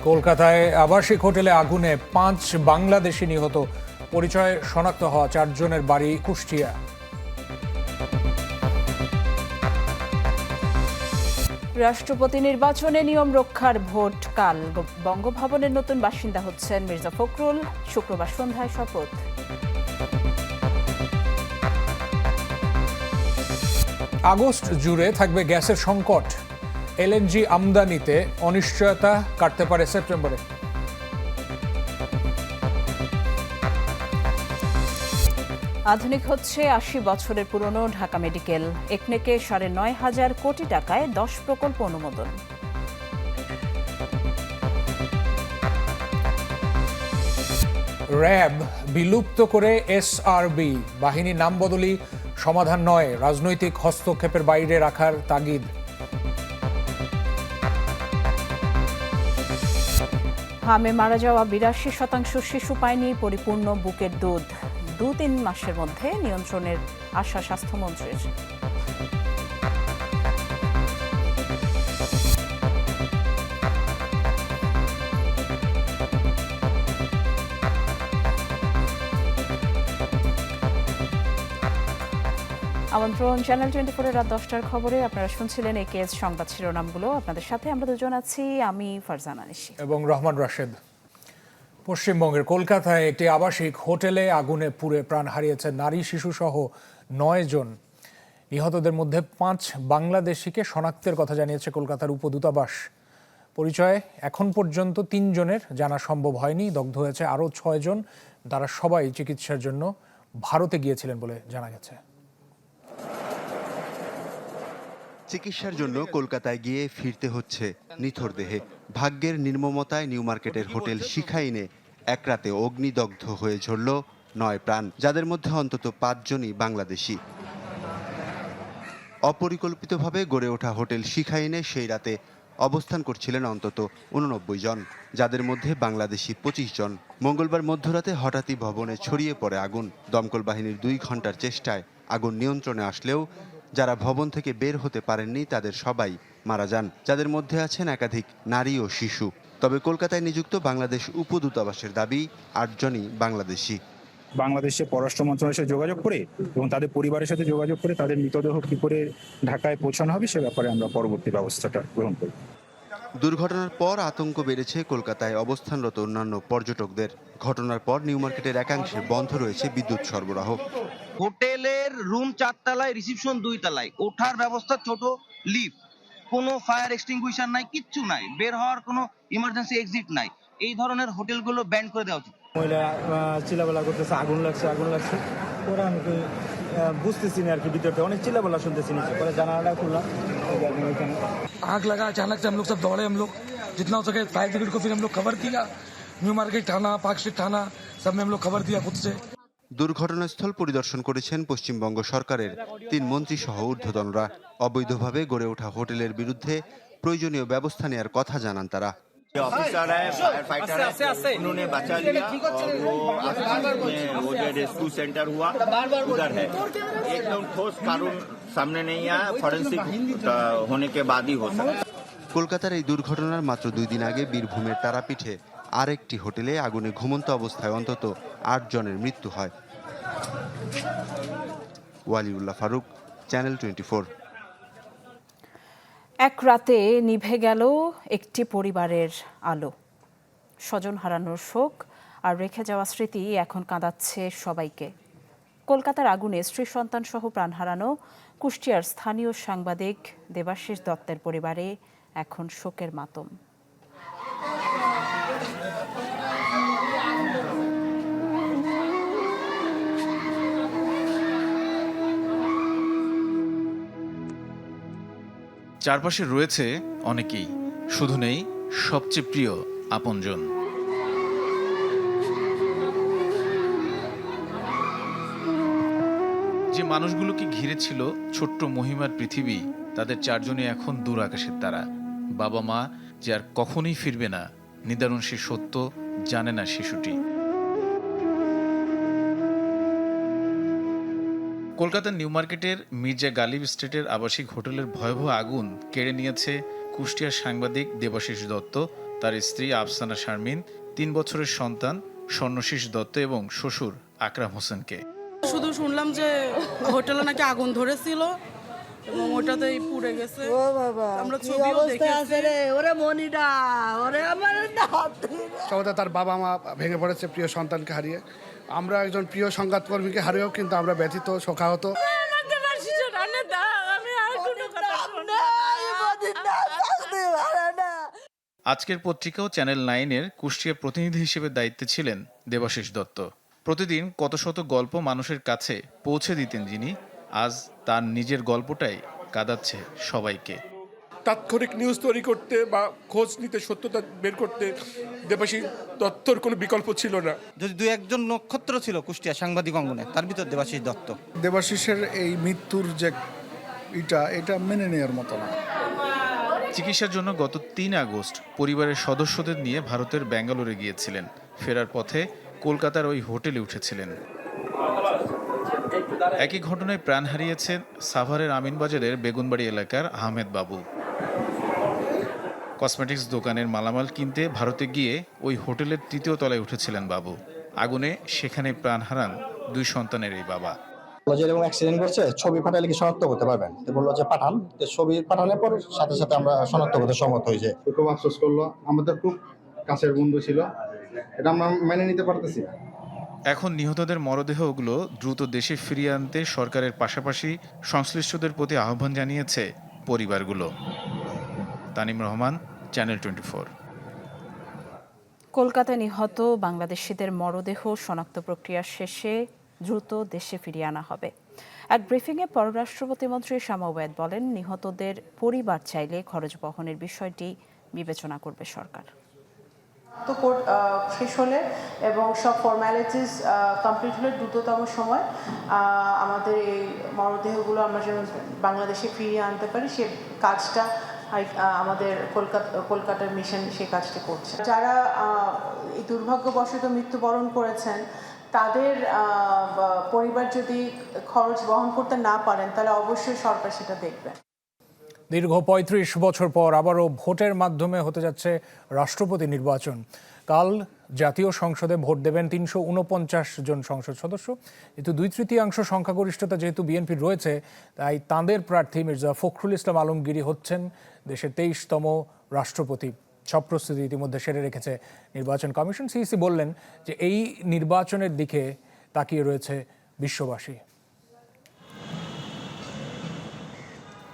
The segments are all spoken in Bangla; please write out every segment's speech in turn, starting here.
কলকাতায় আবাসিক হোটেলে আগুনে ৫ বাংলাদেশি নিহত, পরিচয় শনাক্ত হওয়া ৪ জনের বাড়ি কুষ্টিয়া। রাষ্ট্রপতি নির্বাচনে নিয়ম রক্ষার ভোট কাল। বঙ্গভবনের নতুন বাসিন্দা হচ্ছেন মির্জা ফখরুল, শুক্রবার সন্ধ্যায় শপথ। আগস্ট জুড়ে থাকবে গ্যাসের সংকট, এলএনজি আমদানিতে অনিশ্চয়তা কাটতে পারে সেপ্টেম্বরে। আধুনিক হচ্ছে ৮০ বছরের পুরনো ঢাকা মেডিকেল। একনেকে ৯,৫০০ কোটি টাকায় ১০ প্রকল্প অনুমোদন। র্যাব বিলুপ্ত করে এসআরবি, বাহিনীর নাম বদলি সমাধান নয়, রাজনৈতিক হস্তক্ষেপের বাইরে রাখার তাগিদ। হামে মারা যাওয়া ৮২% শিশু পায়নি পরিপূর্ণ বুকের দুধ। ২-৩ মাসের মধ্যে নিয়ন্ত্রণের আশা স্বাস্থ্যমন্ত্রীর। আমন্ত্রণ চ্যানেল 24-এর রাত 10টার খবরে। আপনারা শুনছিলেন একেএস সংবাদ শিরোনামগুলো। আপনাদের সাথে আমরা দুজন আছি, আমি ফারজানা নিশি এবং রহমান রাশেদ। পশ্চিমবঙ্গের কলকাতায় একটি আবাসিক হোটেলে আগুনে পুড়ে প্রাণ হারিয়েছে নারী শিশু সহ ৯ জন। নিহতদের মধ্যে ৫ বাংলাদেশিকে শনাক্তের কথা জানিয়েছে কলকাতার উপদূতাবাস। পরিচয় এখন পর্যন্ত ৩ জনের জানা সম্ভব হয়নি। দগ্ধ হয়েছে আরও ৬ জন, তারা সবাই চিকিৎসার জন্য ভারতে গিয়েছিলেন বলে জানা গেছে। চিকিৎসার জন্য কলকাতায় গিয়ে ফিরতে হচ্ছে নিথর দেহে। ভাগ্যের নির্মমতায় নিউ মার্কেটের হোটেল শিখাইনে এক রাতে অগ্নিদগ্ধ হয়ে ঝরল ৯ প্রাণ, যাদের মধ্যে অন্তত ৫ জনই বাংলাদেশি। অপরিকল্পিতভাবে গড়ে ওঠা হোটেল শিখাইনে সেই রাতে অবস্থান করছিলেন অন্তত ৮৯ জন, যাদের মধ্যে বাংলাদেশি ২৫ জন। মঙ্গলবার মধ্যরাতে হঠাৎই ভবনে ছড়িয়ে পড়ে আগুন। দমকল বাহিনীর ২ ঘন্টার চেষ্টায় আগুন নিয়ন্ত্রণে আসলেও যারা ভবন থেকে বের হতে পারেননি তাদের সবাই মারা যান, যাদের মধ্যে আছেন একাধিক নারী ও শিশু। তবে কলকাতায় নিযুক্ত বাংলাদেশ উপদূতাবাসের দাবি ৮ জনই বাংলাদেশি। বাংলাদেশে পররাষ্ট্র মন্ত্রণালয়ের সাথে যোগাযোগ করে এবং তাদের পরিবারের সাথে যোগাযোগ করে তাদের মৃতদেহ কী করে ঢাকায় পৌঁছানো হবে সে ব্যাপারে আমরা পরবর্তী ব্যবস্থাটা গ্রহণ করি। দুর্ঘটনার পর আতঙ্ক বেড়েছে কলকাতায় অবস্থানরত অন্যান্য পর্যটকদের। ঘটনার পর নিউ মার্কেটের একাংশে বন্ধ রয়েছে বিদ্যুৎ সরবরাহ। হোটেলের রুম 4 তলায়, রিসিপশন 2 তলায়, ওঠার ব্যবস্থা ছোট লিফট, কোনো ফায়ার এক্সটিংগুইশার নাই, কিচ্ছু নাই, বের হওয়ার কোনো ইমার্জেন্সি এক্সিট নাই। এই ধরনের হোটেলগুলো ব্যান করে দেওয়া উচিত। মহিলা চিল্লাবেলা করতেছে আগুন লাগছে আগুন লাগছে, ওরা আমি বুঝতেছি না আর কি, ভিতরটা অনেক চিল্লাবেলা শুনতেছি নিচে, পরে জানালাটা খুললাম। आग लगा अचानक से, हम लोग सब दौड़े, हम लोग जितना हो सके फायर ब्रिगेड को फिर हम लोग खबर दिया, न्यू मार्केट थाना, पार्क स्ट्रीट थाना, सब में हम लोग खबर दिया खुद से। দুর্ঘটনাস্থল পরিদর্শন করেছেন পশ্চিমবঙ্গ সরকারের 3 মন্ত্রী সহ ঊর্ধ্বতনরা। অবৈধভাবে গড়ে ওঠা হোটেলের বিরুদ্ধে প্রয়োজনীয় ব্যবস্থা নেওয়ার কথা জানান তারা। ऑफिसर है, फायर फाइटर है, उन्होंने बचा लिया और वो जो रेस्क्यू सेंटर हुआ उधर है। एकदम ठोस कानून सामने नहीं आया, फॉरेंसिक होने के बाद ही हो सकता। কলকাতার এই দুর্ঘটনার মাত্র 2 দিন আগে বীরভূমের তারাপীঠে আরেকটি হোটেলে আগুনে ঘুমন্ত অবস্থায় অন্তত 8 জনের মৃত্যু হয়। ওয়ালিউল্লাহ ফারুক, চ্যানেল 24। এক রাতে নিভে গেল একটি পরিবারের আলো। স্বজন হারানোর শোক আর রেখে যাওয়া স্মৃতি এখন কাঁদাচ্ছে সবাইকে। কলকাতার আগুনে স্ত্রী সন্তান সহ প্রাণ হারানো কুষ্টিয়ার স্থানীয় সাংবাদিক দেবাশিস দত্তের পরিবারে এখন শোকের মাতম। চারপাশে রয়েছে অনেকেই, শুধু নেই সবচেয়ে প্রিয় আপনজন। যে মানুষগুলোকে ঘিরে ছিল ছোট্ট মহিমার পৃথিবী, তাদের 4 জনই এখন দূর আকাশের তারা। বাবা মা যে আর কখনোই ফিরবে না, নিদারুণ সে সত্য জানে না শিশুটি। কলকাতার নিউ মার্কেটের মির্জা গালিব স্ট্রিটের আবাসিক হোটেলের ভয়াবহ আগুন কেড়ে নিয়েছে কুষ্টিয়ার সাংবাদিক দেবাশিস দত্ত, তার স্ত্রী আফসানা শারমিন, 3 বছরের সন্তান স্বর্ণশীষ দত্ত এবং শ্বশুর আকরাম হোসেনকে। শুধু শুনলাম যে হোটেলে নাকি আগুন ধরেছিল এবং ওটাতেই পুড়ে গেছে। ও বাবা, আমরা কি ছবিও অবস্থা আছে দেখেছি। রে, ওরে মনিটা, ওরে আমার নাতি। সবাই তার বাবা মা ভেঙে পড়েছে প্রিয় সন্তানকে হারিয়ে। আমরা একজন প্রিয় সংবাদকর্মীকে হারিয়েও কিন্তু আমরা ব্যথিত, শোকাহত। আমাকে মাসি জানে দাও, আমি আর কোনো কথা শুনবো না। আজকের পত্রিকা ও চ্যানেল 9-এর কুষ্টিয়া প্রতিনিধি হিসেবে দায়িত্বে ছিলেন দেবাশিস দত্ত। প্রতিদিন কত শত গল্প মানুষের কাছে পৌঁছে দিতেন যিনি, আজ তার নিজের গল্পটাই কাঁদাচ্ছে সবাইকে। তাৎক্ষণিক নিউজ তৈরি করতে বা খোঁজ নিতে, সত্যতা বের করতে দেবাশিস দত্তর কোনো বিকল্প ছিল না। যদি দু একজন নক্ষত্র ছিল কুষ্টিয়া সাংবাদিক অঙ্গনে, তার ভিতর দেবাশিস দত্ত। দেবাশিসের এই মৃত্যুর যে এটা মেনে নেওয়ার মতো না। চিকিৎসার জন্য গত 3 আগস্ট পরিবারের সদস্যদের নিয়ে ভারতের ব্যাঙ্গালোরে গিয়েছিলেন। ফেরার পথে কলকাতার ওই হোটেলে উঠেছিলেন। একই ঘটনায় প্রাণ হারিয়েছেন সাভারের আমিনবাজারের বেগুনবাড়ি এলাকার আহমেদ বাবু। কসমেটিক্স দোকানের মালামাল কিনতে ভারতে গিয়ে ওই হোটেলের 3য় তলায় উঠেছিলেন বাবু। আগুনে সেখানে প্রাণ হারান 2 সন্তানের এই বাবা। যেরকম অ্যাক্সিডেন্ট করছে, ছবি পাঠালে কি শনাক্ত করতে পারবেন? তো বললো যে পাঠান। তো ছবি পাঠানোর পর সাথে সাথে আমরা শনাক্ত করতে সম্মত হয়েছে। খুব আফসোস করলো, আমাদের খুব কাছের বন্ধু ছিল, এটা আমরা মেনে নিতে পারতেছি না। এখন নিহতদের মরদেহগুলো দ্রুত দেশে ফিরিয়ে আনতে সরকারের পাশাপাশি সংশ্লিষ্টদের প্রতি আহ্বান জানিয়েছে পরিবারগুলো। তানিম রহমান, চ্যানেল 24। কলকাতায় নিহত বাংলাদেশিদের মরদেহ শনাক্ত প্রক্রিয়া শেষে দ্রুত দেশে ফিরিয়ে আনা হবে। এক ব্রিফিংয়ে পররাষ্ট্র প্রতিমন্ত্রী শামা ওবায়েদ বলেন, নিহতদের পরিবার চাইলে খরচ বহনের বিষয়টি বিবেচনা করবে সরকার। তো কোর্ট শেষ হলে এবং সব ফর্মালিটিস কমপ্লিট হলে দ্রুততম সময় আমাদের এই মরদেহগুলো আমরা যেন বাংলাদেশে ফিরিয়ে আনতে পারি, সে কাজটা আমাদের কলকাতার মিশন সেই কাজটা করছে। যারা এই দুর্ভাগ্যবশত মৃত্যুবরণ করেছেন তাদের পরিবার যদি খরচ বহন করতে না পারেন তাহলে অবশ্যই সরকার সেটা দেখবে। দীর্ঘ ৩৫ বছর পর আবারও ভোটের মাধ্যমে হতে যাচ্ছে রাষ্ট্রপতি নির্বাচন। কাল জাতীয় সংসদে ভোট দেবেন ৩৪৯ জন সংসদ সদস্য। যেহেতু 2/3 সংখ্যাগরিষ্ঠতা যেহেতু বিএনপির রয়েছে, তাই তাঁদের প্রার্থী মির্জা ফখরুল ইসলাম আলমগীর হচ্ছেন দেশের 23তম রাষ্ট্রপতি। সব প্রস্তুতি ইতিমধ্যে সেরে রেখেছে নির্বাচন কমিশন। সিইসি বললেন যে এই নির্বাচনের দিকে তাকিয়ে রয়েছে বিশ্ববাসী।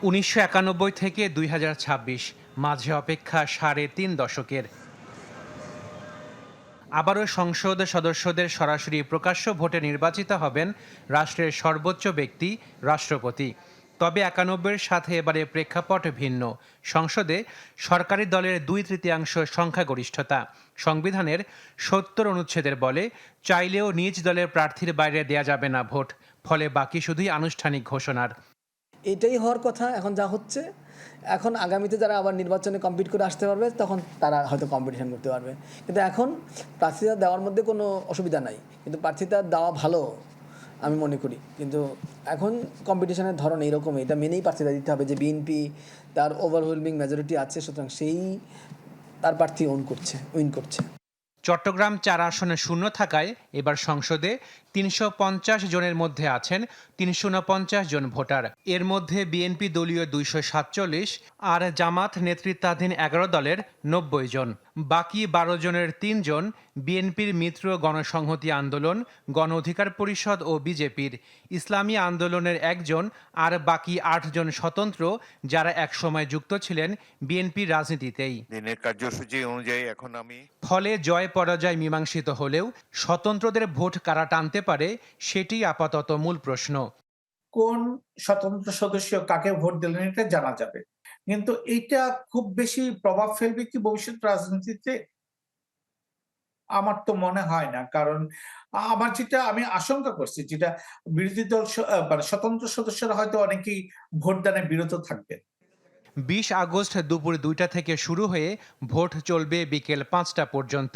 ১৯৯১ থেকে ২০২৬ মাঝে অপেক্ষা ৩.৫ দশকের। আবারও সংসদ সদস্যদের সরাসরি প্রকাশ্য ভোটে নির্বাচিত হবেন রাষ্ট্রের সর্বোচ্চ ব্যক্তি, রাষ্ট্রপতি। তবে ৯১-এর সাথে এবারে প্রেক্ষাপট ভিন্ন। সংসদে সরকারি দলের ২/৩ সংখ্যাগরিষ্ঠতা। সংবিধানের ৭০ অনুচ্ছেদের বলে চাইলেও নিজ দলের প্রার্থীর বাইরে দেয়া যাবে না ভোট। ফলে বাকি শুধুই আনুষ্ঠানিক ঘোষণার। এটাই হওয়ার কথা। এখন যা হচ্ছে, এখন আগামীতে যারা আবার নির্বাচনে কম্পিট করে আসতে পারবে তখন তারা হয়তো কম্পিটিশন করতে পারবে। কিন্তু এখন প্রার্থিতা দেওয়ার মধ্যে কোনো অসুবিধা নাই, কিন্তু প্রার্থিতা দেওয়া ভালো আমি মনে করি। কিন্তু এখন কম্পিটিশনের ধরন এইরকম, এটা মেনেই প্রার্থিতা দিতে হবে যে বিএনপি তার ওভারওয়েলমিং মেজরিটি আছে, সুতরাং সেই তার প্রার্থী উইন করছে। চট্টগ্রাম 4 আসনে শূন্য থাকায় এবার সংসদে ৩৫০ জনের মধ্যে আছেন ৩৪৯ জন ভোটার। এর মধ্যে বিএনপি দলীয় ২৪৭ আর জামাত নেতৃত্বাধীন 11 দলের ৯০ জন। বাকি 12 জনের 3 জন বিএনপির মিত্র গণসংহতি আন্দোলন, গণ অধিকার পরিষদ ও বিজেপির। ইসলামী আন্দোলনের 1 জন আর বাকি 8 জন স্বতন্ত্র, যারা একসময় যুক্ত ছিলেন বিএনপির রাজনীতিতেই। দিনের কার্যসূচি অনুযায়ী এখন আমি ফলে জয় পরাজয় মীমাংসিত হলেও স্বতন্ত্রদের ভোট কারা টানতে পারে সেটি আপাতত মূল প্রশ্ন। কোন স্বতন্ত্র সদস্য কাকে ভোট দিলেন এটা জানা যাবে, কিন্তু এটা খুব বেশি প্রভাব ফেলবে কি ভবিষ্যৎ রাজনীতিতে আমার তো মনে হয় না। কারণ আমার যেটা আমি আশঙ্কা করছি, যেটা বিরোধী দল মানে স্বতন্ত্র সদস্যরা হয়তো অনেকেই ভোটদানে বিরত থাকবে। ২০ আগস্ট দুপুর 2টা থেকে শুরু হয়ে ভোট চলবে বিকেল 5টা পর্যন্ত।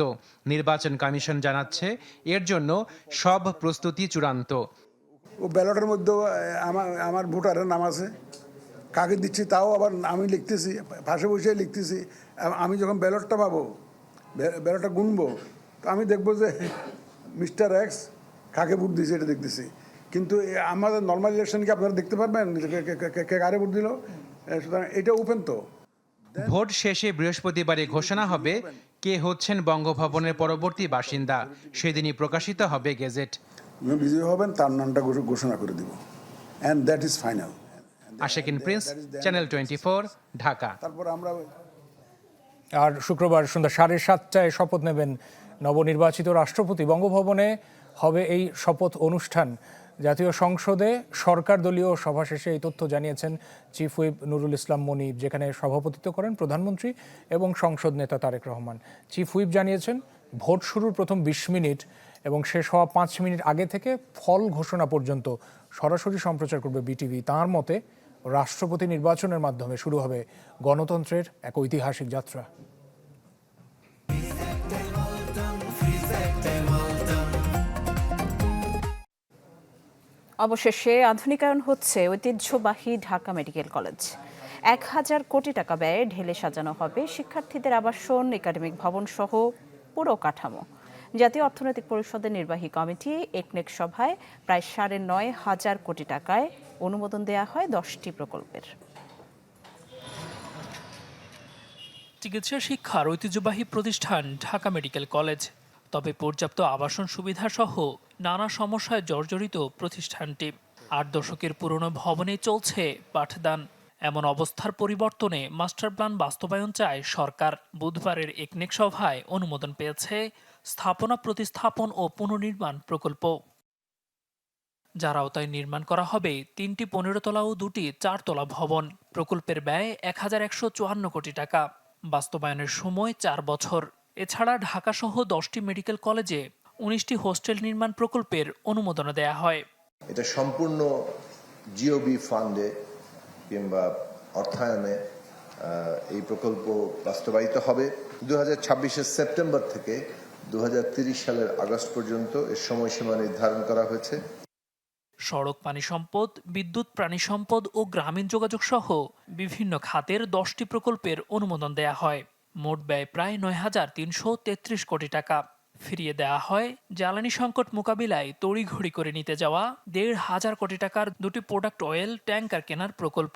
নির্বাচন কমিশন জানাচ্ছে এর জন্য সব প্রস্তুতি চূড়ান্ত। ও ব্যালটের মধ্যে আমার ভোটারের নাম আছে, কাকে দিচ্ছি তাও আবার আমি লিখতেছি, পাশে বসে লিখতেছি। আমি যখন ব্যালটটা পাবো ব্যালটটা গুনবো, তো আমি দেখবো যে মিস্টার এক্স কাকে ভোট দিয়েছে এটা দেখতেছি, কিন্তু আমাদের নর্মাল ইলেকশন কি আপনারা দেখতে পারবেন কে কারে ভোট দিল? সুতরাং এটা ওপেন তো। ভোট শেষে বৃহস্পতিবারে ঘোষণা হবে কে হচ্ছেন বঙ্গভবনের পরবর্তী বাসিন্দা। সেদিনই প্রকাশিত হবে গেজেট। বিজয়ী হবেন তার নামটা ঘোষণা করে দিব, and that is final. Ashikin Prince, channel 24, Dhaka. তারপর আমরা আর শুক্রবার সন্ধ্যা 7:30টায় শপথ নেবেন নবনির্বাচিত রাষ্ট্রপতি। বঙ্গভবনে হবে এই শপথ অনুষ্ঠান। জাতীয় সংসদে সরকার দলীয় সভা শেষে এই তথ্য জানিয়েছেন চিফ হুইপ নুরুল ইসলাম মনিব, যেখানে সভাপতিত্ব করেন প্রধানমন্ত্রী এবং সংসদ নেতা তারেক রহমান। চিফ হুইপ জানিয়েছেন ভোট শুরুর প্রথম 20 মিনিট এবং শেষ হওয়া 5 মিনিট আগে থেকে ফল ঘোষণা পর্যন্ত সরাসরি সম্প্রচার করবে বিটিভি। তাঁর মতে রাষ্ট্রপতি নির্বাচনের মাধ্যমে শুরু হবে গণতন্ত্রের এক ঐতিহাসিক যাত্রা। অবশেষে আধুনিকায়ন হচ্ছে ঐতিহ্যবাহী ঢাকা মেডিকেল কলেজ। 1000 কোটি টাকা ব্যয়ে ঢেলে সাজানো হবে শিক্ষার্থীদের আবাসন, একাডেমিক ভবন সহ পুরো কাঠামো। জাতীয় অর্থনৈতিক পরিষদের নির্বাহী কমিটি একনেক সভায় প্রায় 9.5 কোটি টাকায় অনুমোদন দেওয়া হয় 10টি প্রকল্পের। চিকিৎসা শিক্ষার ঐতিহ্যবাহী প্রতিষ্ঠান ঢাকা মেডিকেল কলেজ। তবে পর্যাপ্ত আবাসন সুবিধা সহ নানা সমস্যায় জর্জরিত প্রতিষ্ঠানটি। 8 দশকের পুরনো ভবনে চলছে পাঠদান। এমন অবস্থার পরিবর্তনে মাস্টার প্ল্যান বাস্তবায়ন চায় সরকার। বুধবারের একনেক সভায় অনুমোদন পেয়েছে স্থাপনা প্রতিস্থাপন ও পুনর্নির্মাণ প্রকল্প, যার আওতায় নির্মাণ করা হবে 3টি 15 তলা ও 2টি 4 তলা ভবন। প্রকল্পের ব্যয় 1154 কোটি টাকা। বাস্তবায়নের সময় 4 বছর। এছাড়া ঢাকাসহ 10টি মেডিকেল কলেজে 19টি হোস্টেল নির্মাণ প্রকল্পের অনুমোদন দেয়া হয়। এটা সম্পূর্ণ জিওবি ফান্ডে কিংবা অর্থায়নে এই প্রকল্প বাস্তবায়িত হবে। 2026 সেপ্টেম্বর থেকে 2030 সালের আগস্ট পর্যন্ত এর সময়সীমা নির্ধারণ করা হয়েছে। সড়ক, পানি সম্পদ, বিদ্যুৎ, প্রাণী সম্পদ ও গ্রামীণ যোগাযোগ সহ বিভিন্ন খাতের 10টি প্রকল্পের অনুমোদন দেয়া হয়। মোট ব্যয় প্রায় 9,333 কোটি টাকা। ফিরিয়ে দেওয়া হয় জ্বালানি সংকট মোকাবিলায় তড়িঘড়ি করে নিতে যাওয়া 1,500 কোটি টাকার 2টি প্রোডাক্ট অয়েল ট্যাঙ্কার কেনার প্রকল্প।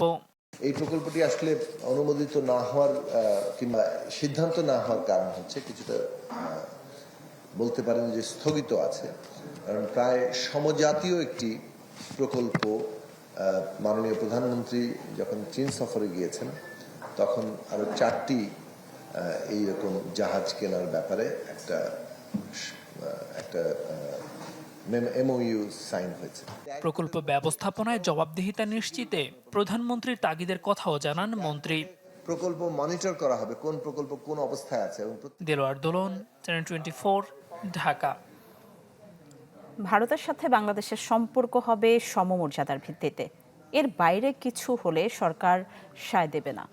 এই প্রকল্পটি আসলে অনুমোদিত না হওয়ার কিংবা সিদ্ধান্ত না হওয়ার কারণ হচ্ছে কিছুটা বলতে পারেন যে স্থগিত আছে, কারণ প্রায় সমজাতীয় একটি প্রকল্প মাননীয় প্রধানমন্ত্রী যখন চীন সফরে গিয়েছেন তখন আরো 4টি এইরকম জাহাজ কেনার ব্যাপারে একটা এমওইউ সাইন হয়েছে। প্রকল্প ব্যবস্থাপনায় জবাবদিহিতা নিশ্চিতে প্রধানমন্ত্রীর তাগিদের কথাও জানান মন্ত্রী। প্রকল্প মনিটর করা হবে কোন প্রকল্প কোন অবস্থায় আছে। দেলোয়ার দোলন, চ্যানেল 24, ঢাকা। ভারতের সাথে বাংলাদেশের সম্পর্ক হবে সমমর্যাদার ভিত্তিতে। এর বাইরে কিছু হলে সরকার সায় দেবে না,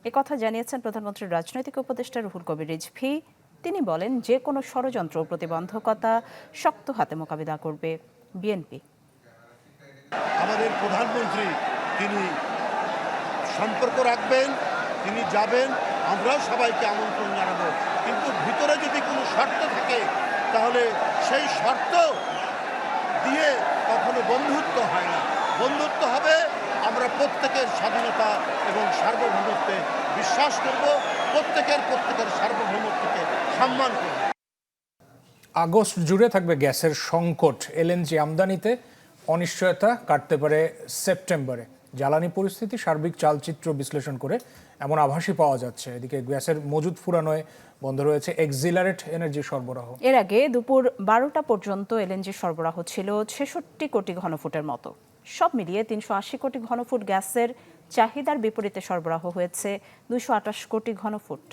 একথা জানিয়েছেন প্রধানমন্ত্রীর রাজনৈতিক উপদেষ্টা রুহুল কবির রিজভী। তিনি বলেন, যে কোনো ষড়যন্ত্র ও প্রতিবন্ধকতা শক্ত হাতে মোকাবিলা করবে বিএনপি। আমাদের প্রধানমন্ত্রী তিনি সম্পর্ক রাখবেন, তিনি যাবেন, আমরাও সবাইকে আমন্ত্রণ জানাবো, কিন্তু ভিতরে যদি কোনো শর্ত থাকে তাহলে সেই শর্ত দিয়ে কখনো বন্ধুত্ব হয় না। বন্ধুত্ব হবে আমরা প্রত্যেকের স্বাধীনতা এবং সার্বভৌমত্বে বিশ্বাস করব, প্রত্যেকের সার্বভৌমত্বকে সম্মান করব। আগস্ট জুড়ে থাকবে গ্যাসের সংকট। এলএনজি আমদানিতে অনিশ্চয়তা কাটতে পারে সেপ্টেম্বরে। জ্বালানি পরিস্থিতি সার্বিক চালচিত্র বিশ্লেষণ করে এমন আভাসই পাওয়া যাচ্ছে। এদিকে গ্যাসের মজুদ ফুরানোয় বন্ধ রয়েছে এক্সিলারেট এনার্জি সরবরাহ। এর আগে দুপুর 12টা পর্যন্ত এলএনজি সরবরাহ ছিল 66 কোটি ঘনফুটের মতো। সব মিলিয়ে 380 কোটি ঘনফুট গ্যাসের চাহিদার বিপরীতে সরবরাহ হয়েছে 228 কোটি ঘনফুট।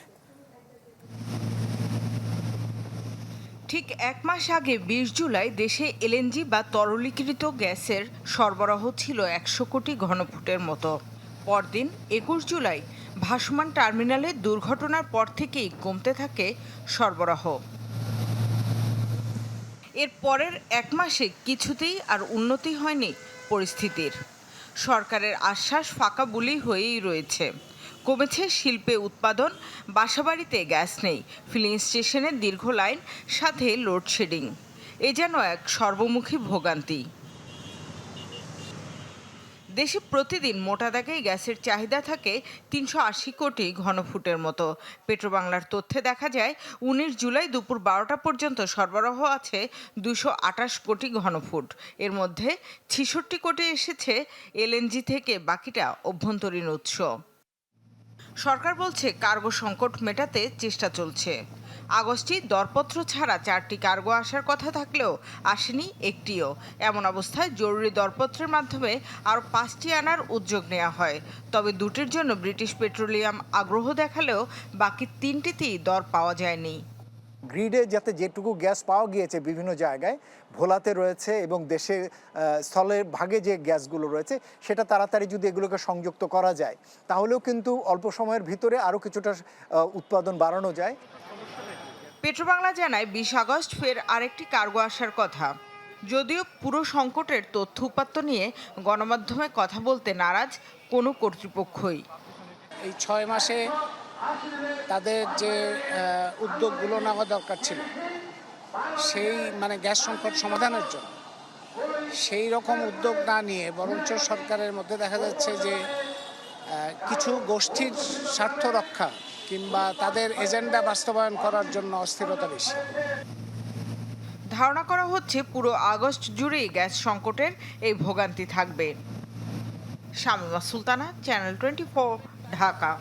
ঠিক 1 মাস আগে 20 জুলাই দেশে এলএনজি বা তরলীকৃত গ্যাসের সরবরাহ ছিল 100 কোটি ঘনফুটের মতো। পরদিন 21 জুলাই ভাসমান টার্মিনালে দুর্ঘটনার পর থেকেই কমতে থাকে সরবরাহ। এর পরের 1 মাসে কিছুতেই আর উন্নতি হয়নি পরিস্থিতির। সরকারের আশ্বাস ফাঁকা বুলি হয়েই রয়েছে। কমেছে শিল্পে উৎপাদন, বাসাবাড়িতে গ্যাস নেই, ফিলিং স্টেশনে দীর্ঘ লাইন, সাথে লোডশেডিং। এ যেন এক সর্বমুখী ভোগান্তি। দেশে প্রতিদিন মোটা দাগে গ্যাসের চাহিদা থাকে ৩৮০ কোটি ঘনফুটের মতো। পেট্রোবাংলার তথ্যে দেখা যায় ১৯ জুলাই দুপুর ১২টা পর্যন্ত সরবরাহ আছে ২২৮ কোটি ঘনফুট। এর মধ্যে ৬৬ কোটি এসেছে এলএনজি থেকে, বাকিটা অভ্যন্তরীণ উৎস। সরকার বলছে কার্গো সংকট মেটাতে চেষ্টা চলছে। আগস্টে দরপত্র ছাড়া 4টি কার্গো আসার কথা থাকলেও আসেনি একটিও। এমন অবস্থায় জরুরি দরপত্রের মাধ্যমে আরও 5টি আনার উদ্যোগ নেওয়া হয়। তবে দুটির জন্য ব্রিটিশ পেট্রোলিয়াম আগ্রহ দেখালেও বাকি 3টিতেই দর পাওয়া যায়নি। গ্রিডে যাতে যেটুকু গ্যাস পাওয়া গিয়েছে বিভিন্ন জায়গায় ভোলাতে রয়েছে এবং দেশের স্থলের ভাগে যে গ্যাসগুলো রয়েছে সেটা তাড়াতাড়ি যদি এগুলোকে সংযুক্ত করা যায় তাহলেও কিন্তু অল্প সময়ের ভিতরে আরও কিছুটা উৎপাদন বাড়ানো যায়। পেট্রোবাংলা জানায় 20 আগস্ট ফের আরেকটি কার্গো আসার কথা। যদিও পুরো সংকটের তথ্য উপাত্ত নিয়ে গণমাধ্যমে কথা বলতে নারাজ কোনো কর্তৃপক্ষই। এই 6 মাসে তাদের যে উদ্যোগগুলো নেওয়া দরকার ছিল সেই গ্যাস সংকট সমাধানের জন্য সেই রকম উদ্যোগ না নিয়ে বরঞ্চ সরকারের মধ্যে দেখা যাচ্ছে যে কিছু গোষ্ঠীর স্বার্থ রক্ষা কিংবা তাদের এজেন্ডা বাস্তবায়ন করার জন্য অস্থিরতা বেশি। ধারণা করা হচ্ছে পুরো আগস্ট জুড়েই গ্যাস সংকটের এই ভোগান্তি থাকবে। শামীমা সুলতানা, চ্যানেল 24, ঢাকা।